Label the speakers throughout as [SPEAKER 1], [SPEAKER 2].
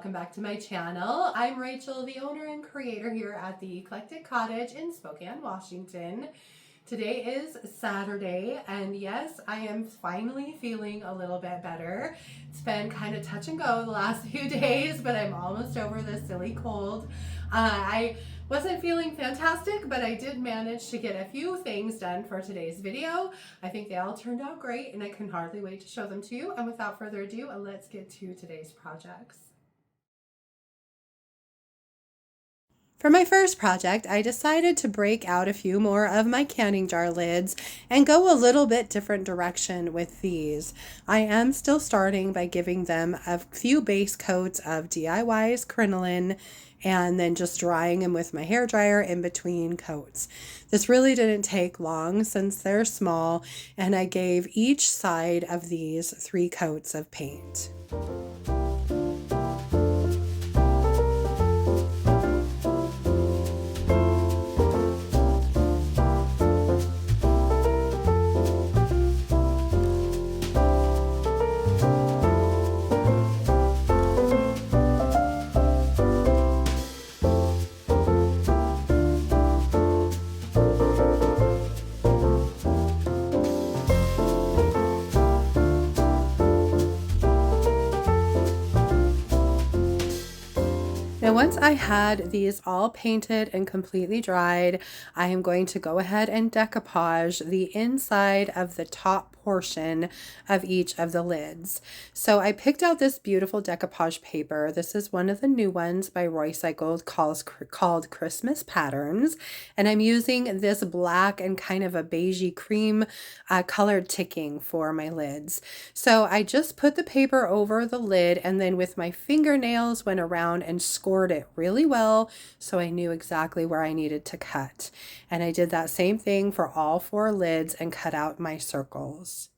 [SPEAKER 1] welcome back to my channel. I'm Rachel, the owner and creator here at the Eclectic Cottage in Spokane, Washington. Today is Saturday, and yes, I am finally feeling a little bit better. It's been kind of touch and go the last few days, but I'm almost over this silly cold. I wasn't feeling fantastic, but I did manage to get a few things done for today's video. I think they all turned out great, and I can hardly wait to show them to you. And without further ado, let's get to today's projects. For my first project, I decided to break out a few more of my canning jar lids and go a little bit different direction with these. I am still starting by giving them a few base coats of DIY's Crinoline and then just drying them with my hair dryer in between coats. This really didn't take long since they're small, and I gave each side of these 3 coats of paint. Now, once I had these all painted and completely dried, I am going to go ahead and decoupage the inside of the top portion of each of the lids. So I picked out this beautiful decoupage paper. This is one of the new ones by Roycycled called Christmas Patterns. And I'm using this black and kind of a beigey cream colored ticking for my lids. So I just put the paper over the lid and then with my fingernails went around and scored it really well so I knew exactly where I needed to cut. And I did that same thing for all 4 lids and cut out my circles.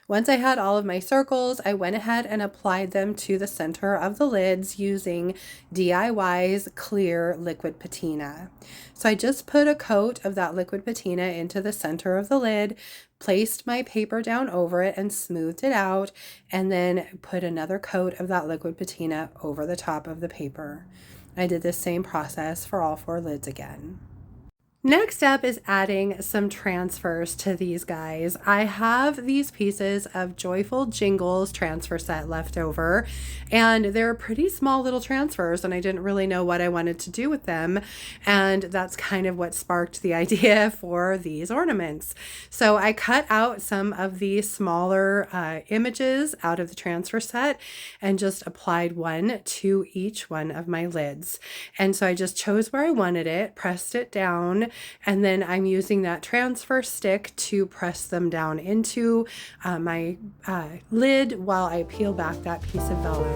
[SPEAKER 1] Once I had all of my circles, I went ahead and applied them to the center of the lids using DIY's clear liquid patina. So I just put a coat of that liquid patina into the center of the lid, placed my paper down over it and smoothed it out, and then put another coat of that liquid patina over the top of the paper. I did the same process for all 4 lids again. Next up is adding some transfers to these guys. I have these pieces of Joyful Jingles transfer set left over, and they're pretty small little transfers, and I didn't really know what I wanted to do with them, and that's kind of what sparked the idea for these ornaments. So I cut out some of the smaller images out of the transfer set and just applied one to each one of my lids. And so I just chose where I wanted it, pressed it down, and then I'm using that transfer stick to press them down into my lid while I peel back that piece of vellum.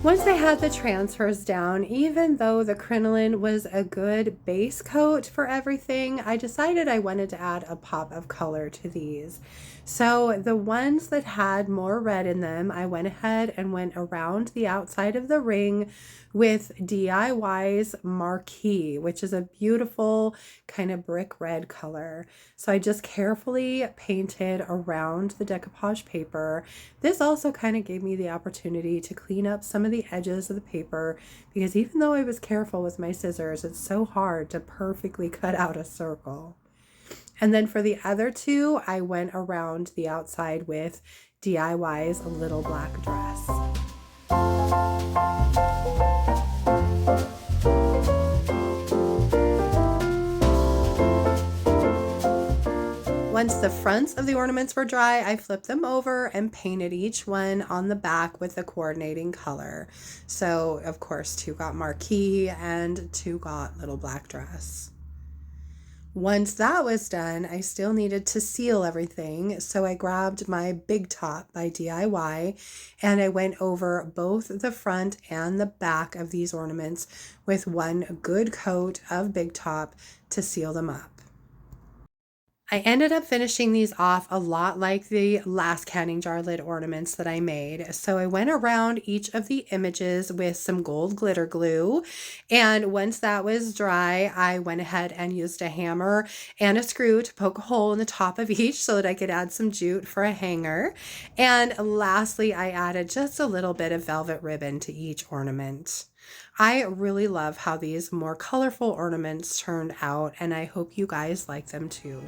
[SPEAKER 1] Once I had the transfers down, even though the crinoline was a good base coat for everything, I decided I wanted to add a pop of color to these. So the ones that had more red in them, I went ahead and went around the outside of the ring with DIY's Marquee, which is a beautiful kind of brick red color. So I just carefully painted around the decoupage paper. This also kind of gave me the opportunity to clean up some of the edges of the paper, because even though I was careful with my scissors, it's so hard to perfectly cut out a circle. And then for the other 2, I went around the outside with DIY's Little Black Dress. Once the fronts of the ornaments were dry, I flipped them over and painted each one on the back with the coordinating color. So, of course, 2 got Marquee and 2 got Little Black Dress. Once that was done, I still needed to seal everything, so I grabbed my Big Top by DIY and I went over both the front and the back of these ornaments with one good coat of Big Top to seal them up. I ended up finishing these off a lot like the last canning jar lid ornaments that I made. So I went around each of the images with some gold glitter glue. And once that was dry, I went ahead and used a hammer and a screw to poke a hole in the top of each so that I could add some jute for a hanger. And lastly, I added just a little bit of velvet ribbon to each ornament. I really love how these more colorful ornaments turned out, and I hope you guys like them too.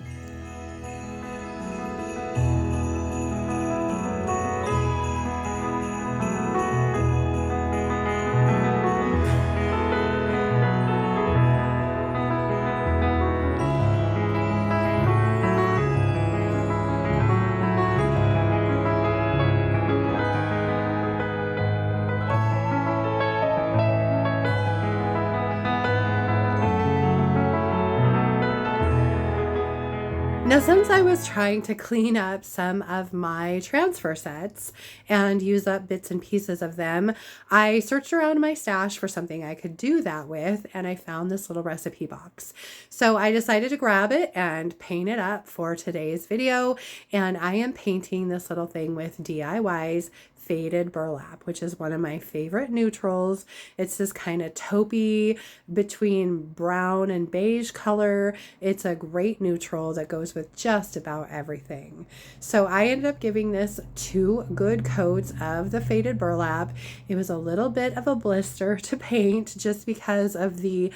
[SPEAKER 1] Now, since I was trying to clean up some of my transfer sets and use up bits and pieces of them, I searched around my stash for something I could do that with, and I found this little recipe box. So I decided to grab it and paint it up for today's video, and I am painting this little thing with DIY's Faded Burlap, which is one of my favorite neutrals. It's this kind of taupey between brown and beige color. It's a great neutral that goes with just about everything. So I ended up giving this 2 good coats of the Faded Burlap. It was a little bit of a blister to paint just because of the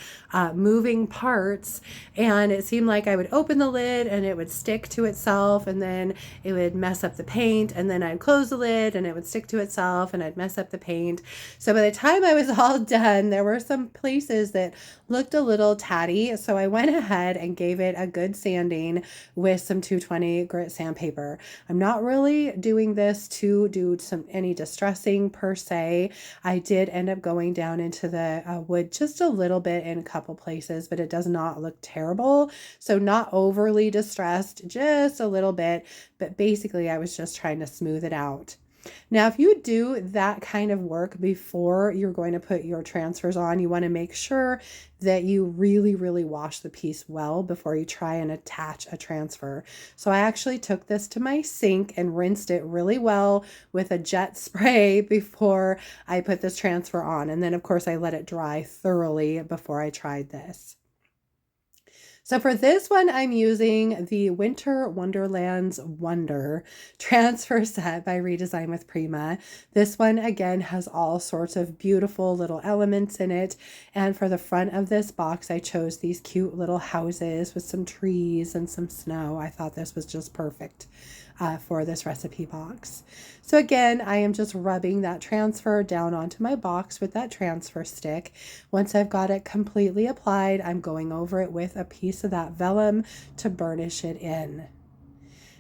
[SPEAKER 1] moving parts, and it seemed like I would open the lid and it would stick to itself, and then it would mess up the paint, and then I'd close the lid and it would stick to itself and I'd mess up the paint. So by the time I was all done, there were some places that looked a little tatty, so I went ahead and gave it a good sanding with some 220 grit sandpaper. I'm not really doing this to do any distressing per se. I did end up going down into the wood just a little bit in a couple places, but it does not look terrible. So not overly distressed, just a little bit, but basically I was just trying to smooth it out. Now, if you do that kind of work before you're going to put your transfers on, you want to make sure that you really, really wash the piece well before you try and attach a transfer. So I actually took this to my sink and rinsed it really well with a jet spray before I put this transfer on. And then, of course, I let it dry thoroughly before I tried this. So for this one, I'm using the Winter Wonderland's Wonder transfer set by Redesign with Prima. This one, again, has all sorts of beautiful little elements in it. And for the front of this box, I chose these cute little houses with some trees and some snow. I thought this was just perfect for this recipe box. So again, I am just rubbing that transfer down onto my box with that transfer stick. Once I've got it completely applied, I'm going over it with a piece of that vellum to burnish it in.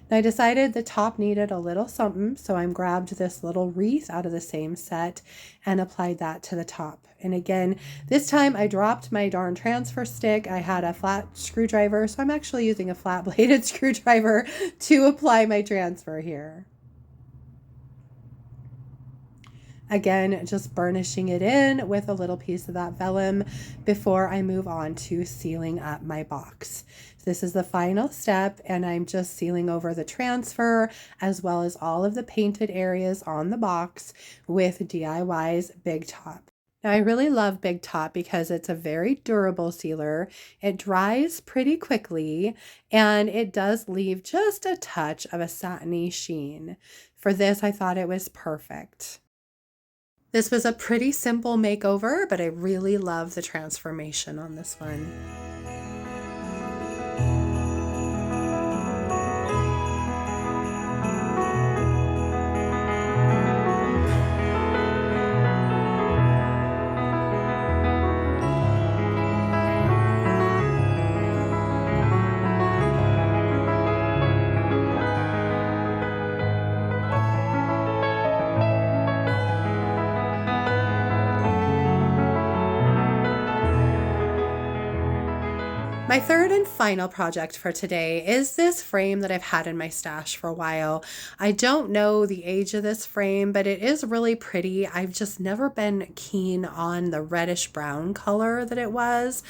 [SPEAKER 1] And I decided the top needed a little something, so I grabbed this little wreath out of the same set and applied that to the top. And again, this time I dropped my darn transfer stick. I had a flat screwdriver, so I'm actually using a flat bladed screwdriver to apply my transfer here. Again, just burnishing it in with a little piece of that vellum before I move on to sealing up my box. This is the final step, and I'm just sealing over the transfer as well as all of the painted areas on the box with DIY's Big Top. Now, I really love Big Top because it's a very durable sealer. It dries pretty quickly, and it does leave just a touch of a satiny sheen. For this, I thought it was perfect. This was a pretty simple makeover, but I really love the transformation on this one. My third and final project for today is this frame that I've had in my stash for a while. I don't know the age of this frame, but it is really pretty. I've just never been keen on the reddish brown color that it was.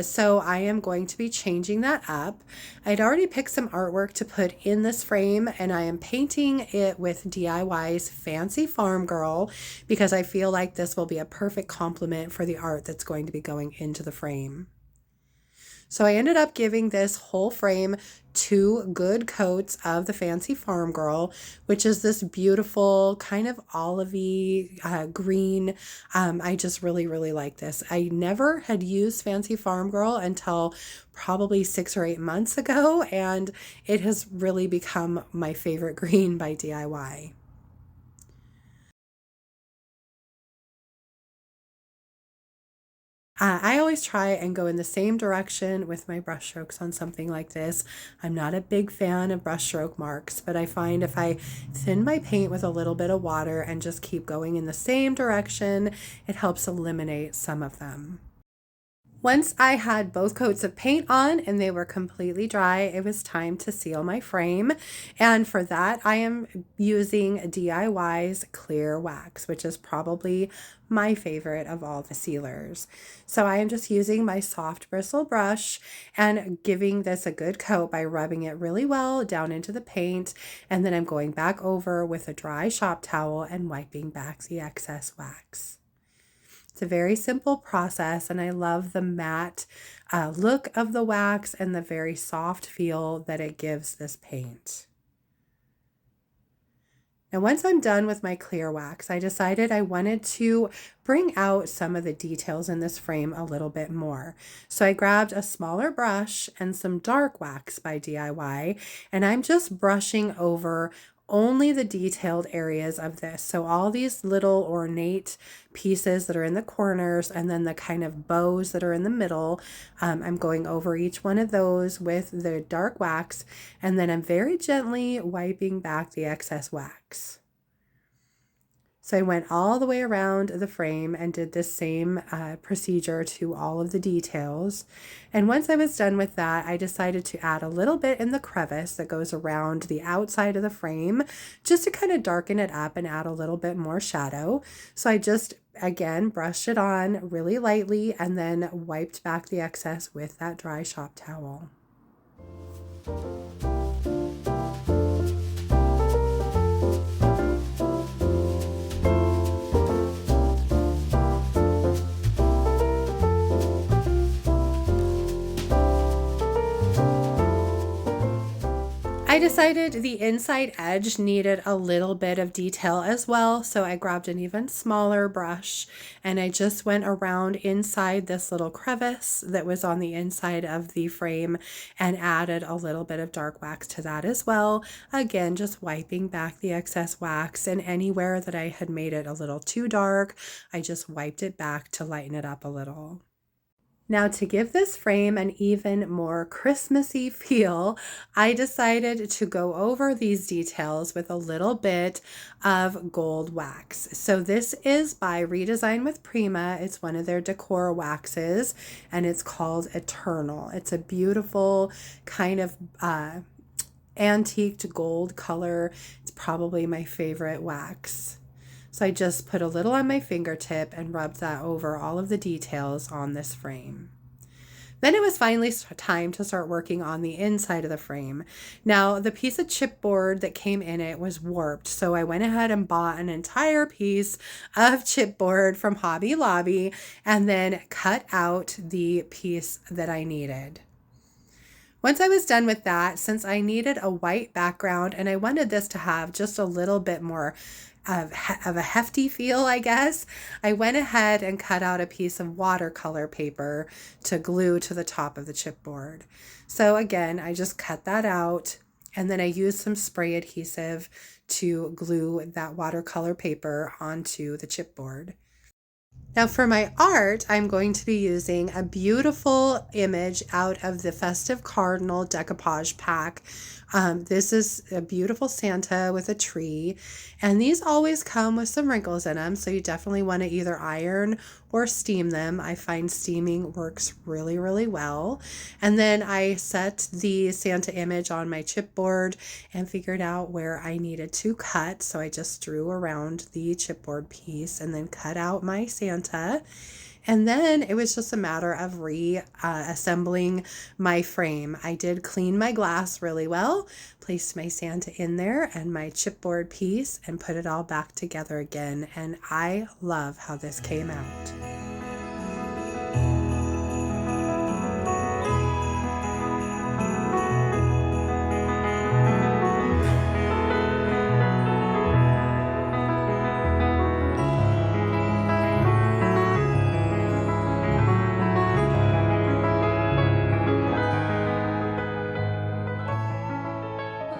[SPEAKER 1] So I am going to be changing that up. I'd already picked some artwork to put in this frame, and I am painting it with DIY's Fancy Farmgirl because I feel like this will be a perfect complement for the art that's going to be going into the frame. So I ended up giving this whole frame 2 good coats of the Fancy Farmgirl, which is this beautiful kind of olivey green. I just really, really like this. I never had used Fancy Farmgirl until probably 6 or 8 months ago, and it has really become my favorite green by DIY. I always try and go in the same direction with my brush strokes on something like this. I'm not a big fan of brush stroke marks, but I find if I thin my paint with a little bit of water and just keep going in the same direction, it helps eliminate some of them. Once I had both coats of paint on and they were completely dry, it was time to seal my frame. And for that, I am using DIY's clear wax, which is probably my favorite of all the sealers. So I am just using my soft bristle brush and giving this a good coat by rubbing it really well down into the paint. And then I'm going back over with a dry shop towel and wiping back the excess wax. It's a very simple process, and I love the matte look of the wax and the very soft feel that it gives this paint. Now, once I'm done with my clear wax, I decided I wanted to bring out some of the details in this frame a little bit more. So I grabbed a smaller brush and some dark wax by DIY, and I'm just brushing over only the detailed areas of this. So all these little ornate pieces that are in the corners and then the kind of bows that are in the middle, I'm going over each one of those with the dark wax, and then I'm very gently wiping back the excess wax. So I went all the way around the frame and did this same procedure to all of the details. And once I was done with that, I decided to add a little bit in the crevice that goes around the outside of the frame, just to kind of darken it up and add a little bit more shadow. So I just, again, brushed it on really lightly and then wiped back the excess with that dry shop towel. I decided the inside edge needed a little bit of detail as well, so I grabbed an even smaller brush and I just went around inside this little crevice that was on the inside of the frame and added a little bit of dark wax to that as well. Again, just wiping back the excess wax, and anywhere that I had made it a little too dark, I just wiped it back to lighten it up a little. Now, to give this frame an even more Christmassy feel, I decided to go over these details with a little bit of gold wax. So this is by Redesign with Prima. It's one of their decor waxes, and it's called Eternal. It's a beautiful kind of antiqued gold color. It's probably my favorite wax. So I just put a little on my fingertip and rubbed that over all of the details on this frame. Then it was finally time to start working on the inside of the frame. Now, the piece of chipboard that came in it was warped, so I went ahead and bought an entire piece of chipboard from Hobby Lobby and then cut out the piece that I needed. Once I was done with that, since I needed a white background and I wanted this to have just a little bit more of a hefty feel, I guess, I went ahead and cut out a piece of watercolor paper to glue to the top of the chipboard. So again, I just cut that out and then I used some spray adhesive to glue that watercolor paper onto the chipboard. Now for my art, I'm going to be using a beautiful image out of the Festive Cardinal Decoupage pack. This is a beautiful Santa with a tree, and these always come with some wrinkles in them, so you definitely want to either iron or steam them. I find steaming works really, really well. And then I set the Santa image on my chipboard and figured out where I needed to cut, so I just drew around the chipboard piece and then cut out my Santa. And then it was just a matter of reassembling my frame. I did clean my glass really well, placed my Santa in there and my chipboard piece, and put it all back together again. And I love how this came out.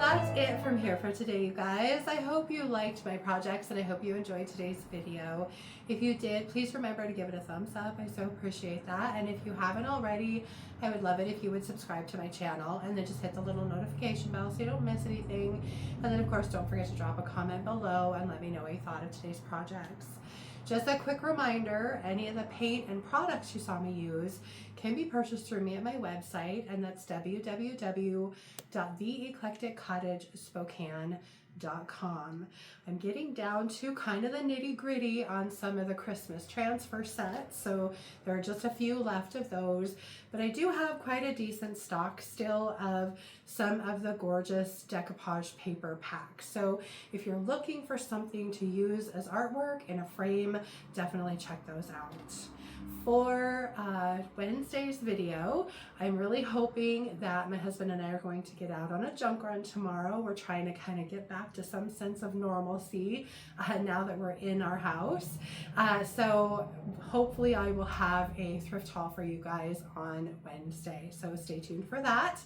[SPEAKER 1] That's it from here for today, you guys. I hope you liked my projects and I hope you enjoyed today's video. If you did, please remember to give it a thumbs up. I so appreciate that. And if you haven't already, I would love it if you would subscribe to my channel and then just hit the little notification bell so you don't miss anything. And then of course, don't forget to drop a comment below and let me know what you thought of today's projects. Just a quick reminder, any of the paint and products you saw me use can be purchased through me at my website, and that's www.theeclecticcottagespokane.com. I'm getting down to kind of the nitty gritty on some of the Christmas transfer sets, so there are just a few left of those, but I do have quite a decent stock still of some of the gorgeous decoupage paper packs. So if you're looking for something to use as artwork in a frame, definitely check those out. For Wednesday's video, I'm really hoping that my husband and I are going to get out on a junk run tomorrow. We're trying to kind of get back to some sense of normalcy now that we're in our house. So hopefully I will have a thrift haul for you guys on Wednesday. So stay tuned for that.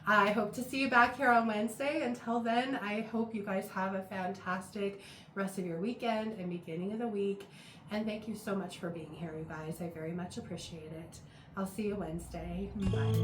[SPEAKER 1] I hope to see you back here on Wednesday. Until then, I hope you guys have a fantastic rest of your weekend and beginning of the week. And thank you so much for being here, you guys. I very much appreciate it. I'll see you Wednesday. Bye.